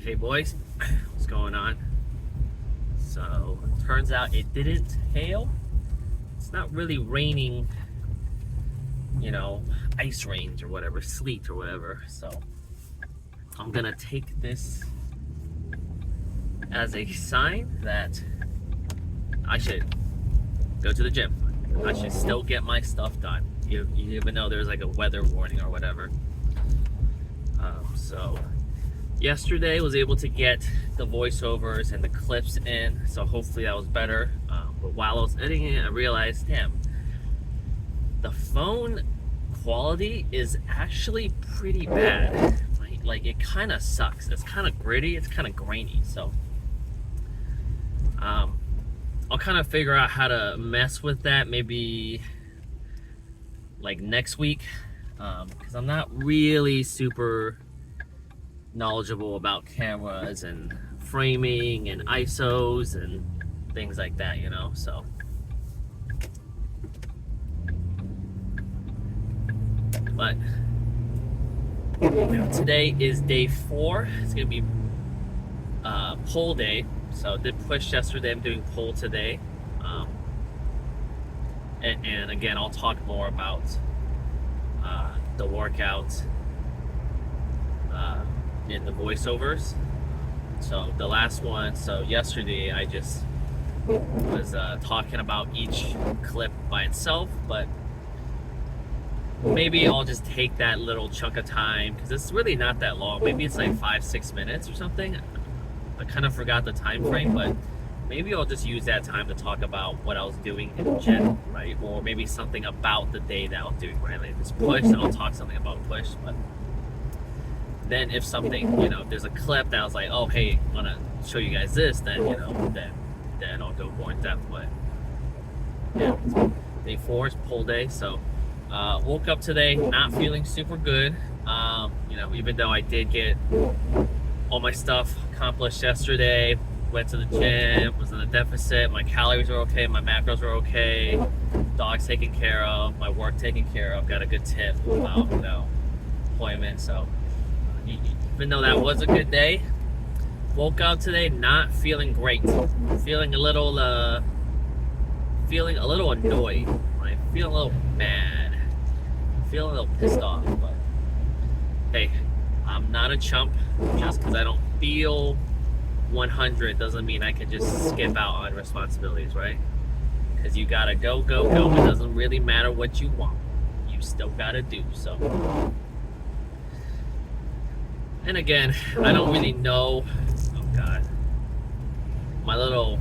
Hey boys, what's going on? So, turns out it didn't hail. It's not really raining, ice rains or whatever, sleet or whatever. So, I'm gonna take this as a sign that I should go to the gym. I should still get my stuff done, even though there's like a weather warning or whatever. So yesterday was able to get the voiceovers and the clips in, so hopefully that was better. But while I was editing it, I realized, damn, the phone quality is actually pretty bad. Right? Like, it kind of sucks. It's kind of gritty. It's kind of grainy. So I'll kind of figure out how to mess with that maybe like next week, because I'm not really super knowledgeable about cameras and framing and ISOs and things like that, so but today is day 4. It's gonna be pull day. So I did push yesterday, I'm doing pull today, and again I'll talk more about the workout in the voiceovers. So the last one, so yesterday I just was talking about each clip by itself, but maybe I'll just take that little chunk of time because it's really not that long. Maybe it's like 5-6 minutes or something. I kind of forgot the time frame, but maybe I'll just use that time to talk about what I was doing in the gym, right? Or maybe something about the day that I was doing, right? Like this push, and I'll talk something about push. But then if something, if there's a clip that I was like, oh, hey, I want to show you guys this, then, then I'll go more in depth. But yeah, day 4 is pull day. So woke up today not feeling super good. Even though I did get all my stuff accomplished yesterday, went to the gym, was in a deficit, my calories are okay, my macros are okay, dog's taken care of, my work taken care of, got a good tip about employment. So even though that was a good day, woke up today not feeling great, feeling a little annoyed, right? Feeling a little mad, feeling a little pissed off. But hey, I'm not a chump. Just because I don't feel 100 doesn't mean I can just skip out on responsibilities, right? Because you gotta go. It doesn't really matter what you want. You still gotta do so. And again, I don't really know. Oh God, my little,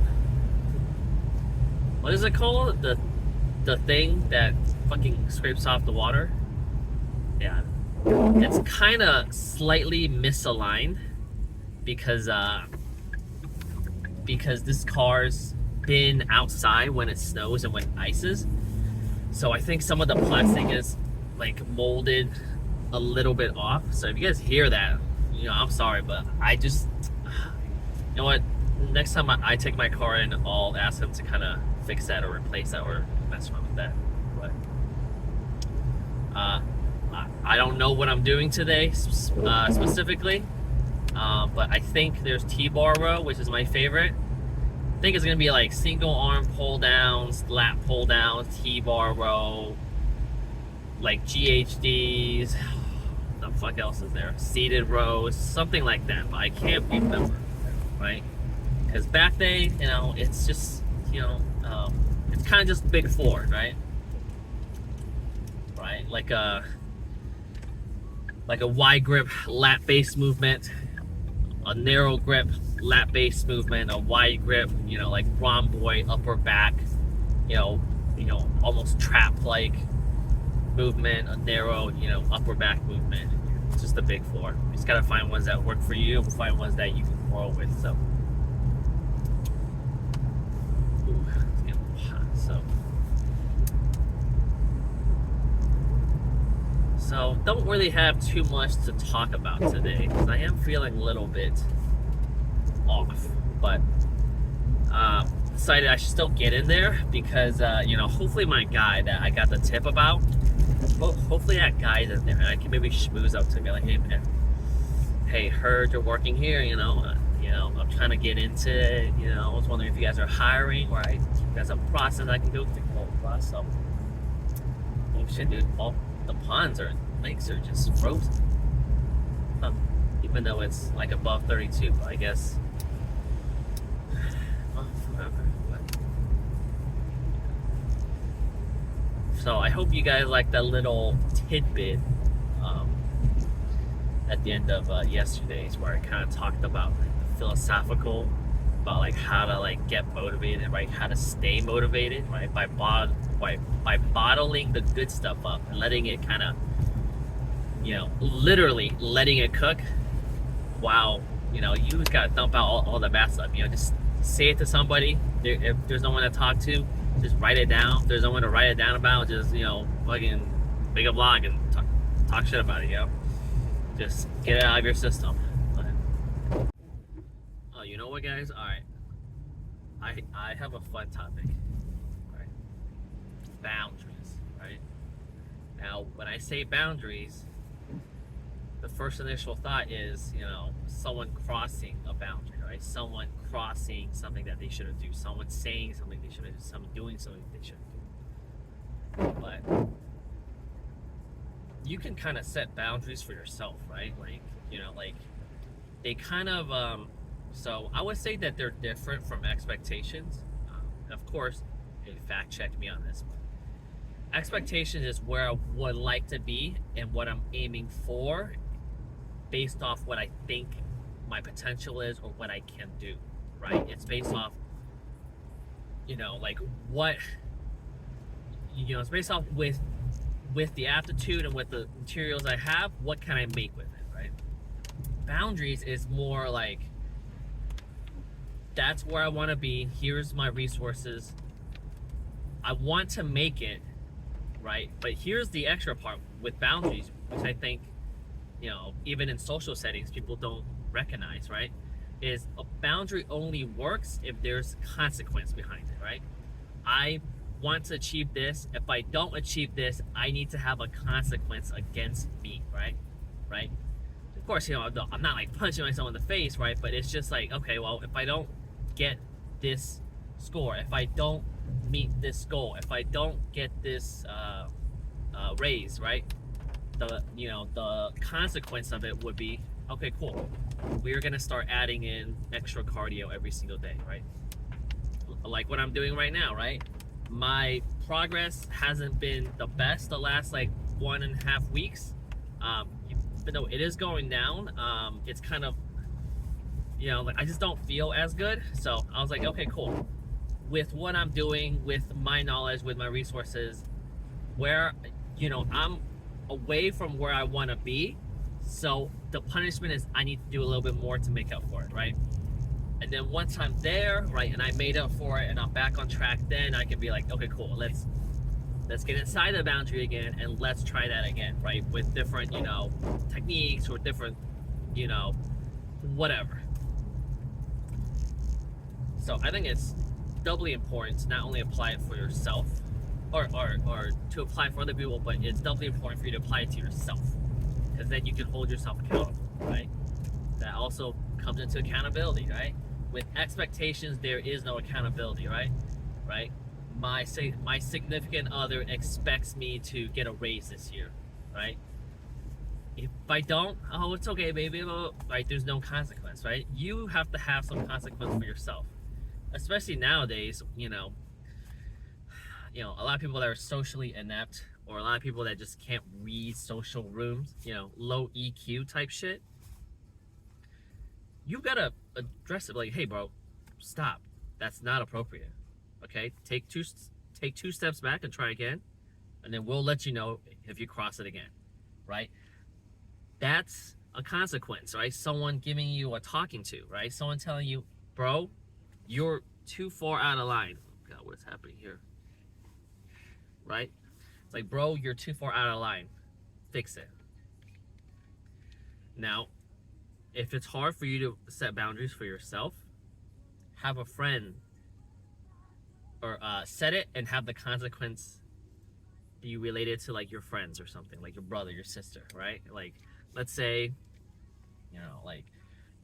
what is it called? The thing that fucking scrapes off the water. Yeah, it's kind of slightly misaligned because this car's been outside when it snows and when it ices. So I think some of the plastic is like molded a little bit off. So if you guys hear that, I'm sorry, but I just, you know what? Next time I take my car in, I'll ask them to kind of fix that or replace that or mess around with that. But I don't know what I'm doing today specifically, but I think there's T-bar row, which is my favorite. I think it's gonna be like single arm pull downs, lat pull downs, T-bar row, like GHDs. What the fuck else is there? Seated rows, something like that. But I can't remember, right? Because back day, it's just, it's kind of just big 4, right? Right, like a wide grip lat base movement, a narrow grip lat base movement, a wide grip, like rhomboid upper back, almost trap like movement, a narrow, upper back movement. It's just a big 4. You just gotta find ones that work for you and find ones that you can roll with. So, ooh, it's getting a little hot. So don't really have too much to talk about today because I am feeling a little bit off, but decided I should still get in there because hopefully my guy that I got the tip about, hopefully that guy's in there and I can maybe schmooze up to me like, hey man, hey, heard you're working here, I'm trying to get into it, I was wondering if you guys are hiring, right? If you guys have a process I can go through, so, oh shit, dude, all the ponds or lakes are just frozen. Even though it's like above 32, but I guess, whatever. So I hope you guys like that little tidbit at the end of yesterday's, where I kind of talked about like, the philosophical about like how to like get motivated, right? How to stay motivated, right? By bottling the good stuff up and letting it kind of, literally letting it cook. While you just gotta dump out all the bad stuff. Just say it to somebody. If there's no one to talk to, just write it down. If there's no one to write it down about, just fucking make a blog and talk shit about it. Just get it out of your system. Oh, you know what, guys? All right, I have a fun topic. Right, boundaries. Right now, when I say boundaries, the first initial thought is, someone crossing a boundary, right? Someone crossing something that they shouldn't do. Someone saying something they shouldn't do. Someone doing something they shouldn't do. But you can kind of set boundaries for yourself, right? Like, they kind of, so I would say that they're different from expectations. Of course, fact check me on this. Expectations is where I would like to be and what I'm aiming for, based off what I think my potential is or what I can do, right? It's based off, like what, it's based off with the aptitude and with the materials I have, what can I make with it, right? Boundaries is more like, that's where I want to be. Here's my resources. I want to make it, right? But here's the extra part with boundaries, which I think, even in social settings, people don't recognize, right? Is a boundary only works if there's consequence behind it, right? I want to achieve this. If I don't achieve this, I need to have a consequence against me, right? Right? Of course, I'm not like punching myself in the face, right? But it's just like, okay, well, if I don't get this score, if I don't meet this goal, if I don't get this raise, right? The consequence of it would be, okay, cool. We're gonna start adding in extra cardio every single day, right? Like what I'm doing right now, right? My progress hasn't been the best the last like 1.5 weeks. Even though it is going down, it's kind of, like I just don't feel as good. So I was like, okay, cool. With what I'm doing, with my knowledge, with my resources, where, I'm away from where I want to be. So the punishment is I need to do a little bit more to make up for it, right? And then once I'm there, right, and I made up for it and I'm back on track, then I can be like, okay, cool, let's get inside the boundary again and let's try that again, right? With different, techniques or different, whatever. So I think it's doubly important to not only apply it for yourself or to apply for other people, but it's doubly important for you to apply it to yourself, because then you can hold yourself accountable, right? That also comes into accountability, right? With expectations, there is no accountability, right? Right? My significant other expects me to get a raise this year, right? If I don't, oh, it's okay, baby, right? There's no consequence, right? You have to have some consequence for yourself, especially nowadays. A lot of people that are socially inept, or a lot of people that just can't read social rooms, low EQ type shit. You gotta address it like, hey, bro, stop. That's not appropriate. Okay, take two steps back and try again, and then we'll let you know if you cross it again, right? That's a consequence, right? Someone giving you a talking to, right? Someone telling you, bro, you're too far out of line. Oh God, what's happening here? Right? It's like, bro, you're too far out of line. Fix it. Now, if it's hard for you to set boundaries for yourself, have a friend, or set it and have the consequence be related to like your friends or something, like your brother, your sister, right? Like, let's say You know, like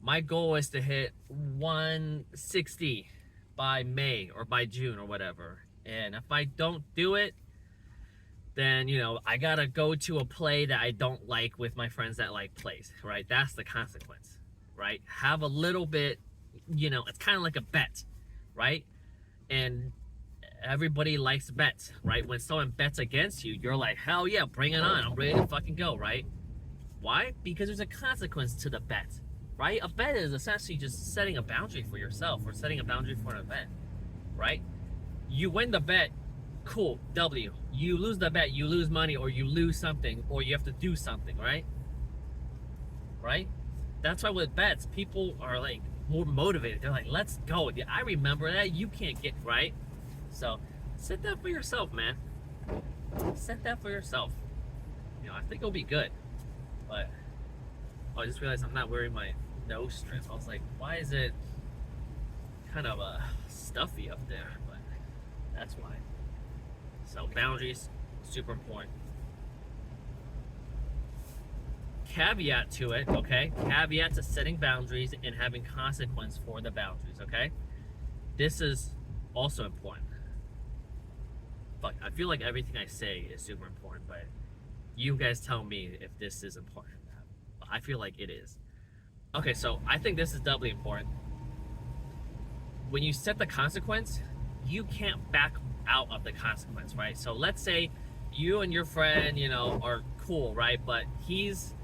my goal is to hit 160 by May or by June or whatever. And if I don't do it, then, you know, I gotta go to a play that I don't like with my friends that like plays, right? That's the consequence, right? Have a little bit, you know, it's kind of like a bet, right? And everybody likes bets, right? When someone bets against you, you're like, hell yeah, bring it on. I'm ready to fucking go, right? Why? Because there's a consequence to the bet, right? A bet is essentially just setting a boundary for yourself or setting a boundary for an event, right? You win the bet, cool, W. You lose the bet, you lose money, or you lose something, or you have to do something, right? Right? That's why with bets, people are like more motivated. They're like, let's go. Yeah, I remember that. You can't get right. So set that for yourself, man. Set that for yourself. You know, I think it'll be good. But oh, I just realized I'm not wearing my nose strip. I was like, why is it kind of stuffy up there? But that's why. So boundaries, super important. Caveat to it, okay? Caveat to setting boundaries and having consequence for the boundaries, okay? This is also important. Fuck, I feel like everything I say is super important, but you guys tell me if this is important. I feel like it is. Okay, so I think this is doubly important. When you set the consequence, you can't back out of the consequence, right? So let's say you and your friend, you know, are cool, right? But he's,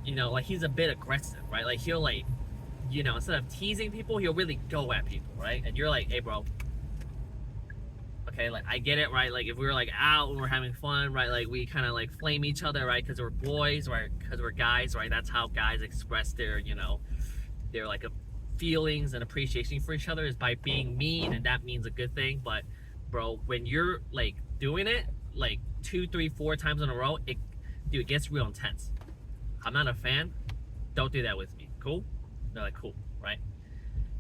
you know, like he's a bit aggressive, right? Like he'll like, you know, instead of teasing people, he'll really go at people, right? And you're like, hey, bro, okay, like I get it, right? Like if we were like out and we're having fun, right? Like we kind of like flame each other, right? Because we're boys, right? Because we're guys, right? That's how guys express their, you know, their like feelings and appreciation for each other is by being mean, and that means a good thing. But bro, when you're like doing it like 2, 3, 4 times in a row, dude, it gets real intense. I'm not a fan. Don't do that with me. Cool? They're like, cool, right?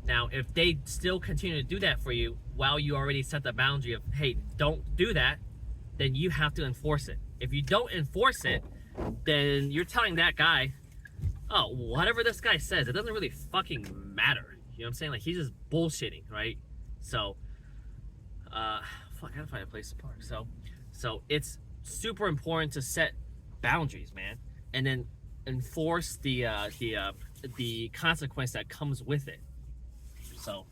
Now, if they still continue to do that for you while you already set the boundary of, hey, don't do that, then you have to enforce it. If you don't enforce it, then you're telling that guy, oh, whatever this guy says, it doesn't really fucking matter. You know what I'm saying? Like, he's just bullshitting, right? So, fuck, I gotta find a place to park. So it's super important to set boundaries, man, and then enforce the consequence that comes with it. So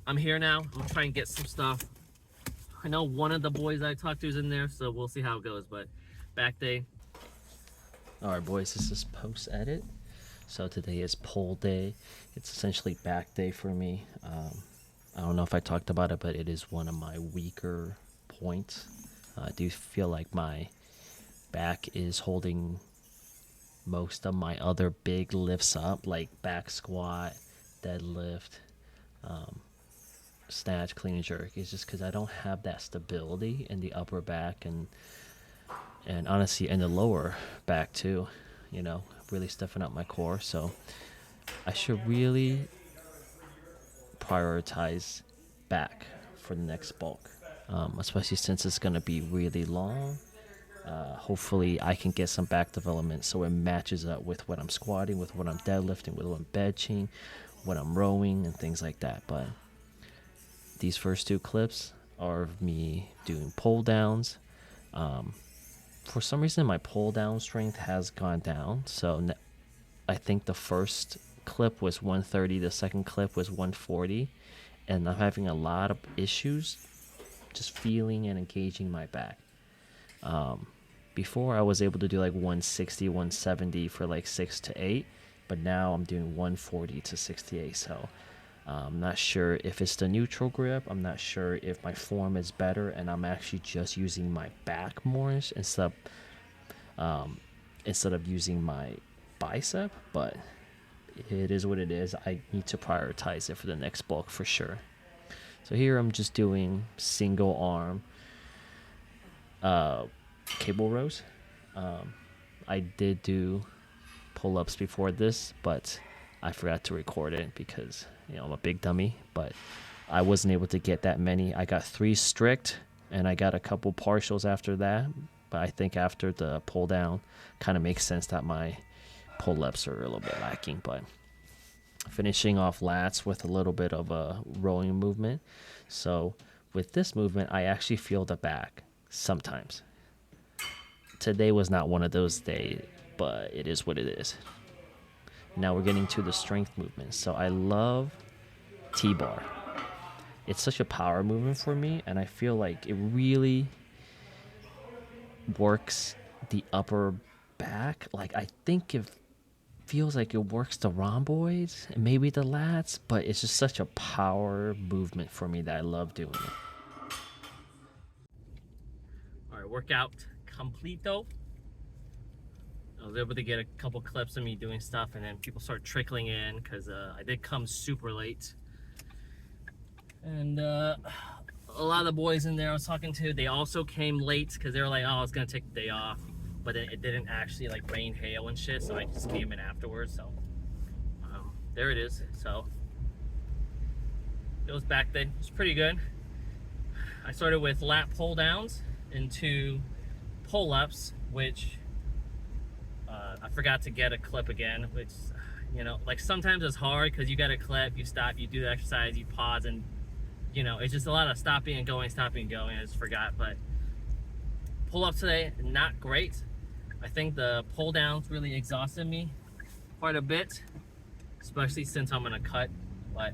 I'm here now. I'm gonna try and get some stuff. I know one of the boys I talked to is in there, so we'll see how it goes. But back day. All right, boys, this is post edit. So today is poll day. It's essentially back day for me. I don't know if I talked about it, but it is one of my weaker points. I do feel like my back is holding most of my other big lifts up, like back squat, deadlift, snatch, clean and jerk. It's just because I don't have that stability in the upper back and honestly in the lower back too. You know, really stiffen up my core. So I should really prioritize back for the next bulk, especially since it's going to be really long. Hopefully I can get some back development so it matches up with what I'm squatting, with what I'm deadlifting, with what I'm benching, what I'm rowing, and things like that. But these first 2 clips are of me doing pull downs. For some reason my pull down strength has gone down, so I think the first clip was 130, the second clip was 140, and I'm having a lot of issues just feeling and engaging my back. Before I was able to do like 160, 170 for like 6 to 8, but now I'm doing 140 to 68. So I'm not sure if it's the neutral grip. I'm not sure if my form is better and I'm actually just using my back more instead of using my bicep. But it is what it is. I need to prioritize it for the next bulk for sure. So here I'm just doing single arm cable rows. I did do pull-ups before this, but I forgot to record it because, you know, I'm a big dummy. But I wasn't able to get that many. I got 3 strict and I got a couple partials after that. But I think after the pull down, kind of makes sense that my pull-ups are a little bit lacking, but finishing off lats with a little bit of a rowing movement. So with this movement, I actually feel the back sometimes. Today was not one of those days, but it is what it is. Now we're getting to the strength movement. So I love T-bar. It's such a power movement for me, and I feel like it really works the upper back. Like, I think it feels like it works the rhomboids and maybe the lats, but it's just such a power movement for me that I love doing it. All right, workout completo. I was able to get a couple clips of me doing stuff, and then people started trickling in because I did come super late. And a lot of the boys in there I was talking to, they also came late because they were like, oh, I was gonna take the day off, but it didn't actually like rain, hail, and shit, so I just came in afterwards. So there it is. So it was back then. It's pretty good. I started with lat pull downs into pull ups, which I forgot to get a clip again, which, you know, like sometimes it's hard because you got a clip, you stop, you do the exercise, you pause, and you know, it's just a lot of stopping and going. I just forgot. But pull up today, not great. I think the pull downs really exhausted me quite a bit, especially since I'm gonna cut. But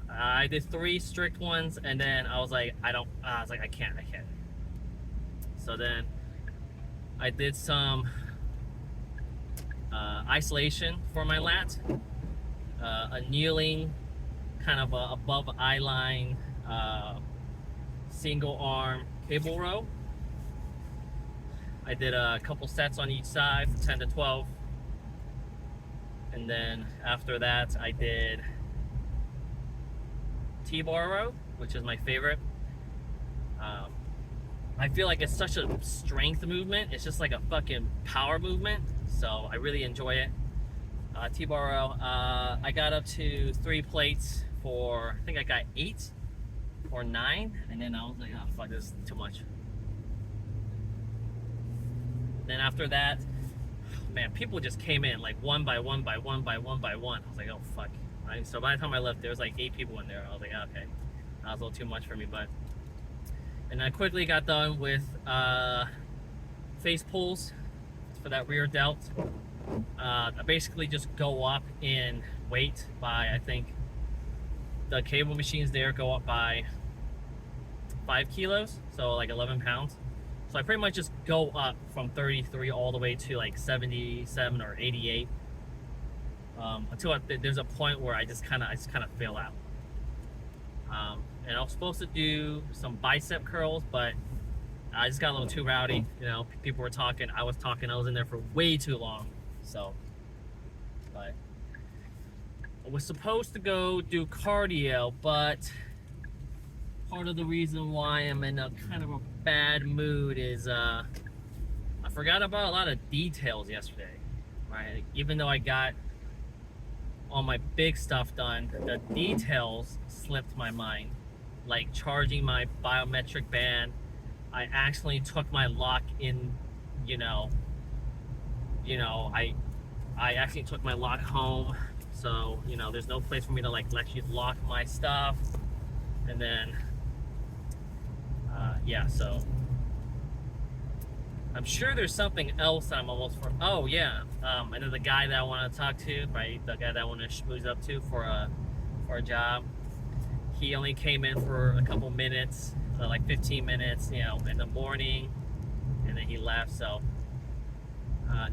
I did 3 strict ones, and then I was like, I can't. So then I did some isolation for my lat, a kneeling, kind of a above eye line, single arm cable row. I did a couple sets on each side from 10 to 12. And then after that, I did T-bar row, which is my favorite. I feel like it's such a strength movement. It's just like a fucking power movement. So I really enjoy it. T-bar row, I got up to 3 plates for, I think I got 8 or 9. And then I was like, oh fuck, this is too much. Then after that, man, people just came in like one by one. I was like, oh fuck. Right? So by the time I left, there was like 8 people in there. I was like, okay, that was a little too much for me. But and I quickly got done with face pulls for that rear delt. I basically just go up in weight by, I think the cable machines there go up by 5 kilos, so like 11 pounds. So I pretty much just go up from 33 all the way to like 77 or 88 until there's a point where I just kind of fail out. And I was supposed to do some bicep curls, but I just got a little too rowdy. You know, people were talking, I was talking, I was in there for way too long. So, but I was supposed to go do cardio, but part of the reason why I'm in a kind of a bad mood is I forgot about a lot of details yesterday, right? Like, even though I got all my big stuff done, the details slipped my mind. Like charging my biometric band, I accidentally took my lock in, I actually took my lock home, so there's no place for me to like let you lock my stuff. And then yeah, so I'm sure there's something else that I'm almost for. Oh yeah, I know the guy that I want to talk to, right? The guy that I want to schmooze up to for a job. He only came in for a couple minutes, like 15 minutes, in the morning, and then he left. So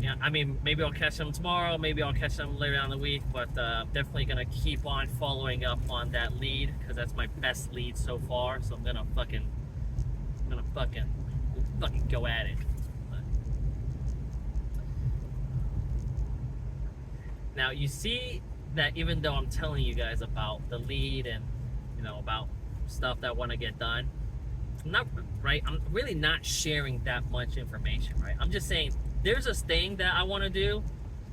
yeah, I mean, maybe I'll catch him tomorrow, maybe I'll catch him later on in the week, but definitely gonna keep on following up on that lead because that's my best lead so far. So I'm gonna fucking go at it. Now you see that even though I'm telling you guys about the lead and about stuff that I want to get done, I'm really not sharing that much information, right? I'm just saying there's a thing that I want to do,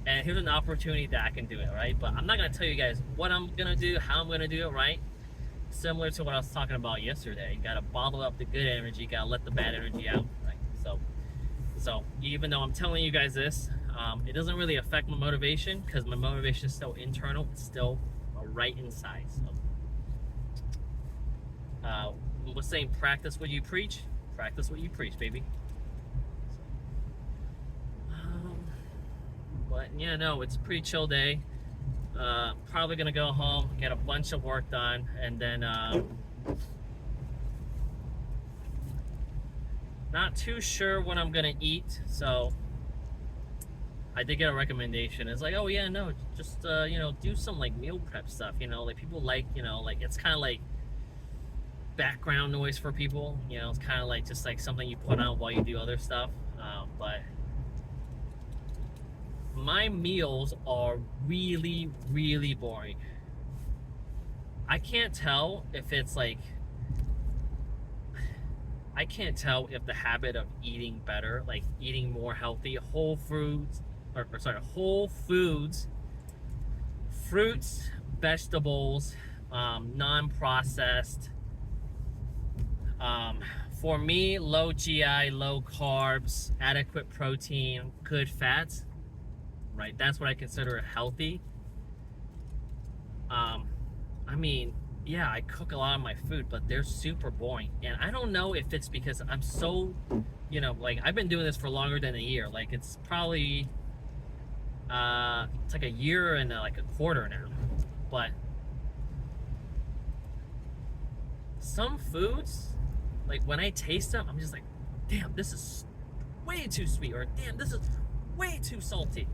and here's an opportunity that I can do it, right? But I'm not gonna tell you guys what I'm gonna do, how I'm gonna do it, right? Similar to what I was talking about yesterday, you gotta bottle up the good energy, you gotta let the bad energy out, right? So even though I'm telling you guys this, It doesn't really affect my motivation because my motivation is still internal. It's still right inside. So, what's saying? Practice what you preach. Practice what you preach, baby. But yeah, no, it's a pretty chill day. Probably gonna go home, get a bunch of work done, and then not too sure what I'm gonna eat. So I did get a recommendation. It's like, oh yeah, no, just do some like meal prep stuff. Like people like, like it's kind of like background noise for people. It's kind of like just like something you put on while you do other stuff. But my meals are really, really boring. I can't tell if it's like, I can't tell if the habit of eating better, like eating more healthy, whole foods, fruits, vegetables, non-processed. For me, low GI, low carbs, adequate protein, good fats. Right, that's what I consider healthy. I mean, yeah, I cook a lot of my food, but they're super boring. And I don't know if it's because I'm so, like I've been doing this for longer than a year. Like it's probably, it's like a year and like a quarter now. But some foods, like when I taste them, I'm just like, damn, this is way too sweet, or damn, this is way too salty.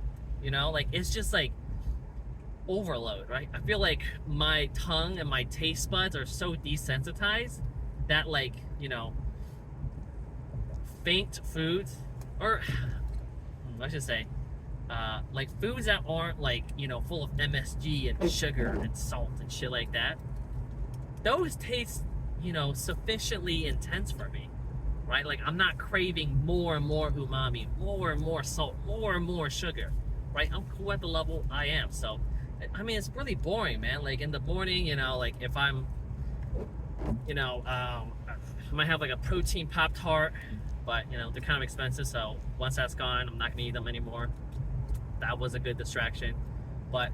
Like it's just like overload, right? I feel like my tongue and my taste buds are so desensitized that like, faint foods, or I should say, like foods that aren't like, full of MSG and sugar and salt and shit like that, those taste, sufficiently intense for me, right? Like I'm not craving more and more umami, more and more salt, more and more sugar. Right, I'm cool at the level I am. So, I mean, it's really boring, man. Like in the morning, like if I'm, I might have like a protein Pop-Tart, but they're kind of expensive. So once that's gone, I'm not gonna eat them anymore. That was a good distraction. But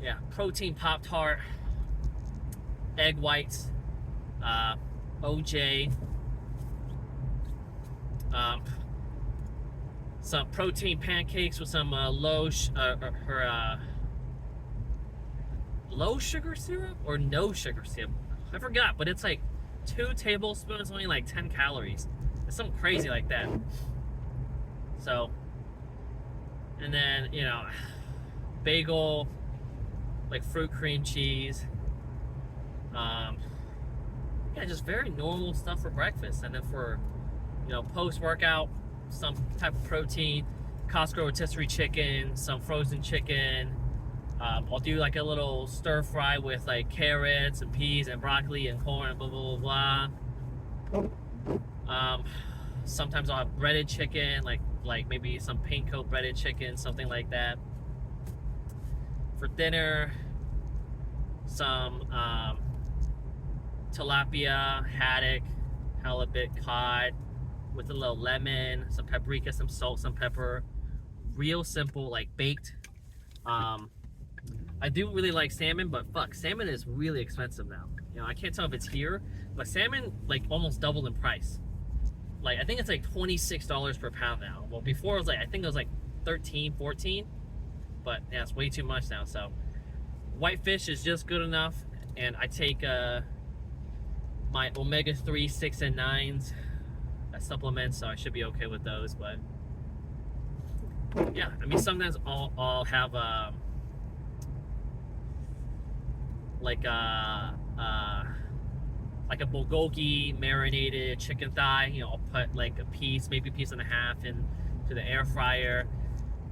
yeah, protein Pop-Tart, egg whites, OJ, some protein pancakes with some low sugar syrup or no sugar syrup. I forgot, but it's like 2 tablespoons, only like 10 calories. It's something crazy like that. So, and then bagel, like fruit cream cheese. Yeah, just very normal stuff for breakfast, and then for post workout, some type of protein, Costco rotisserie chicken, some frozen chicken. I'll do like a little stir fry with like carrots and peas and broccoli and corn and blah blah blah. Sometimes I'll have breaded chicken, like maybe some panko breaded chicken, something like that. For dinner, some tilapia, haddock, halibut, cod, with a little lemon, some paprika, some salt, some pepper. Real simple, like baked. I do really like salmon, but fuck, salmon is really expensive now. I can't tell if it's here, but salmon like almost doubled in price. Like I think it's like $26 per pound now. Well, before it was like, I think it was like 13, 14, but yeah, it's way too much now. So white fish is just good enough, and I take my omega-3, 6, and 9s supplements, so I should be okay with those. But yeah, I mean, sometimes I'll have like a bulgogi marinated chicken thigh. I'll put like a piece, maybe a piece and a half into the air fryer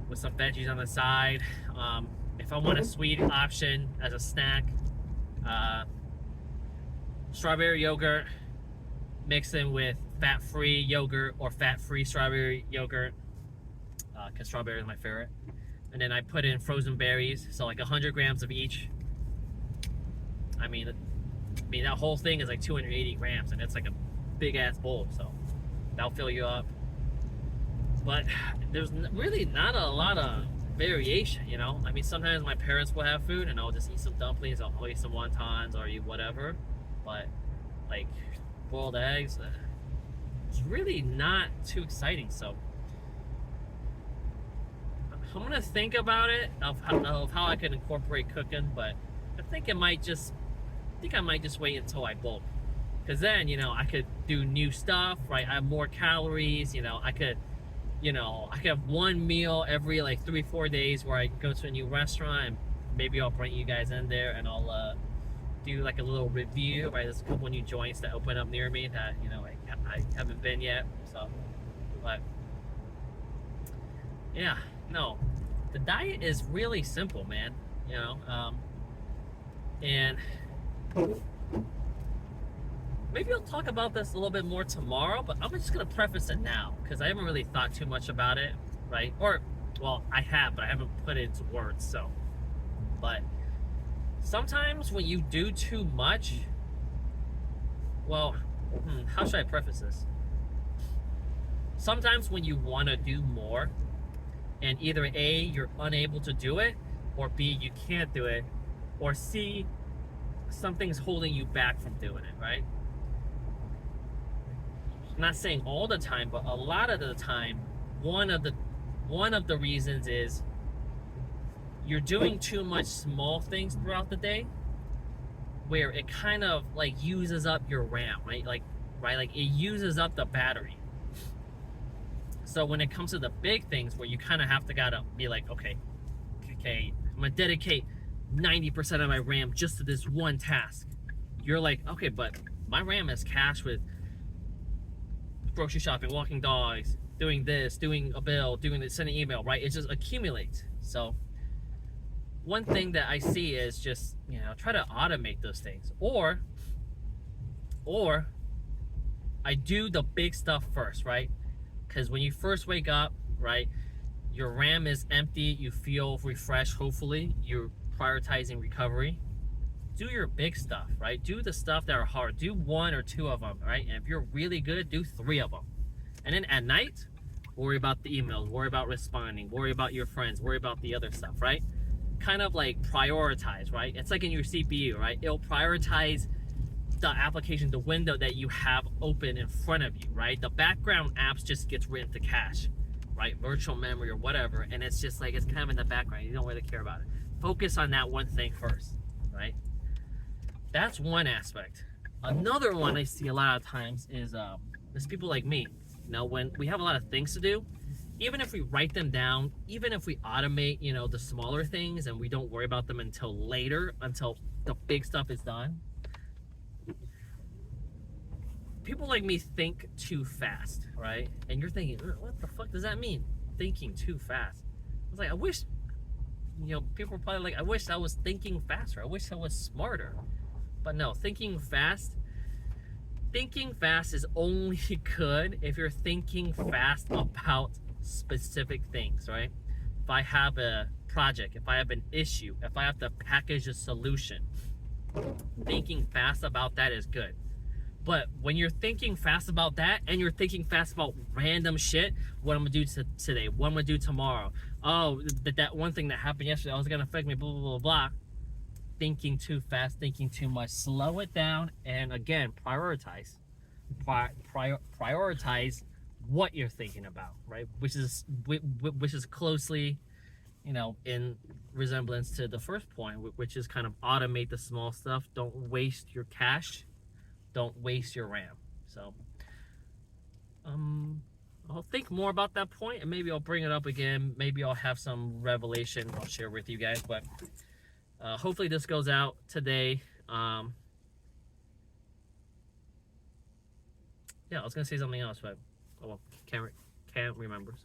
with some veggies on the side. If I want a sweet option as a snack, strawberry yogurt mixed in with fat-free yogurt or fat-free strawberry yogurt, because strawberry is my favorite. And then I put in frozen berries, so like 100 grams of each. I mean that whole thing is like 280 grams, and it's like a big ass bowl, so that'll fill you up. but there's really not a lot of variation, you know. I mean, sometimes my parents will have food and I'll just eat some dumplings, I'll eat some wontons or eat whatever, but like boiled eggs, it's really not too exciting. So I'm gonna think about it of how I can incorporate cooking, but I think I might just wait until I bulk, because then, you know, I could do new stuff, right? I have more calories, you know. I could have one meal every like 3-4 days where I go to a new restaurant, and maybe I'll bring you guys in there and I'll do like a little review, right? There's a couple new joints that open up near me that, you know, I haven't been yet. So, but yeah, no, the diet is really simple, man. You know, and maybe I'll talk about this a little bit more tomorrow, but I'm just gonna preface it now because I haven't really thought too much about it, right? Or, well, I have, but I haven't put it into words. So, but sometimes when you do too much, well, how should I preface this? Sometimes when you want to do more, and either A, you're unable to do it, or B, you can't do it, or C, something's holding you back from doing it, right? I'm not saying all the time, but a lot of the time, one of the reasons is you're doing too much small things throughout the day, where it kind of like uses up your RAM, right? Like it uses up the battery. So when it comes to the big things where you kind of have to gotta be like, okay, I'm gonna dedicate 90% of my RAM just to this one task. You're like, okay, but my RAM is cash with grocery shopping, walking dogs, doing this, doing a bill, doing this, sending email, right? It just accumulates. So one thing that I see is just, you know, try to automate those things, or I do the big stuff first, right? Because when you first wake up, right, your RAM is empty, you feel refreshed, hopefully you're prioritizing recovery. Do your big stuff, right? Do the stuff that are hard. Do 1 or 2 of them, right? And if you're really good, do 3 of them. And then at night, worry about the emails, worry about responding, worry about your friends, worry about the other stuff, right? Kind of like prioritize, right? It's like in your CPU, right? It'll prioritize the application, the window that you have open in front of you, right? The background apps just gets written to cache, right? Virtual memory or whatever, and it's just like, it's kind of in the background. You don't really care about it. Focus on that one thing first, right? That's one aspect. Another one I see a lot of times is people like me. You know, when we have a lot of things to do, even if we write them down, even if we automate, you know, the smaller things and we don't worry about them until later, until the big stuff is done, people like me think too fast, right? And you're thinking, what the fuck does that mean? Thinking too fast. I was like, I wish, you know, people are probably like, I wish I was thinking faster. I wish I was smarter. But no, thinking fast is only good if you're thinking fast about specific things, right? If I have a project, if I have an issue, if I have to package a solution, thinking fast about that is good. But when you're thinking fast about that and you're thinking fast about random shit, what I'm gonna do today, what I'm gonna do tomorrow, oh, that one thing that happened yesterday, oh, it's gonna affect me, blah, blah, blah, blah. Thinking too fast, thinking too much. Slow it down, and again, prioritize. Prioritize what you're thinking about, right? Which is closely, you know, in resemblance to the first point, which is kind of automate the small stuff. Don't waste your cache. Don't waste your RAM. So, I'll think more about that point, and maybe I'll bring it up again. Maybe I'll have some revelation I'll share with you guys, but hopefully this goes out today. Yeah, I was gonna say something else, but oh well, can't remember.